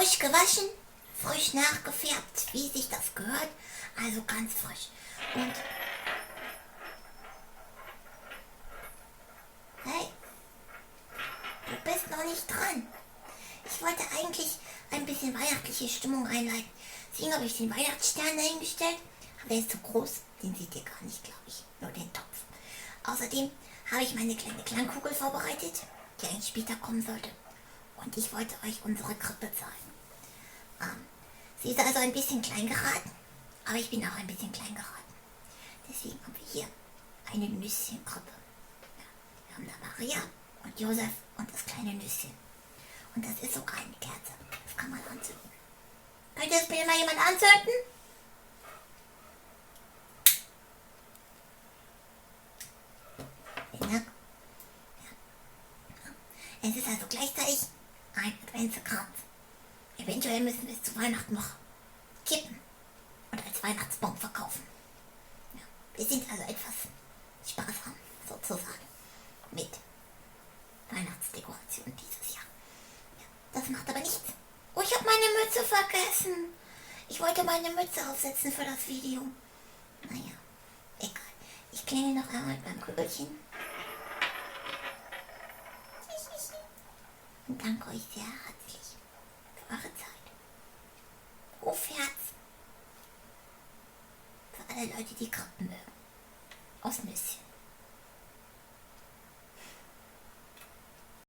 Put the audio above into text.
frisch gewaschen, frisch nachgefärbt, wie sich das gehört. Also ganz frisch. Und hey, du bist noch nicht dran. Ich wollte eigentlich ein bisschen weihnachtliche Stimmung einleiten. Deswegen habe ich den Weihnachtsstern dahingestellt. Aber der ist zu groß, den seht ihr gar nicht, glaube ich. Nur den Topf. Außerdem habe ich meine kleine Klangkugel vorbereitet, die eigentlich später kommen sollte. Und ich wollte euch unsere Krippe zeigen. Sie ist also ein bisschen klein geraten, aber ich bin auch ein bisschen klein geraten. Deswegen haben wir hier eine Nüsschenkrippe. Ja, wir haben da Maria und Josef und das kleine Nüsschen. Und das ist sogar eine Kerze. Das kann man anzünden. Könnte es mir mal jemand anzünden? Vielen Dank. Ja. Es ist also gleichzeitig ein Adventskranz. Eventuell müssen wir es zu Weihnachten noch kippen und als Weihnachtsbaum verkaufen. Ja. Wir sind also etwas sparsam, sozusagen, mit Weihnachtsdekoration dieses Jahr. Ja, das macht aber nichts. Oh, ich habe meine Mütze vergessen. Ich wollte meine Mütze aufsetzen für das Video. Naja, egal. Ich klingel noch einmal beim Kügelchen. Und danke euch sehr herzlich für eure Zeit. Auf Herz. Für alle Leute, die Krippen mögen. Aus Nüsschen.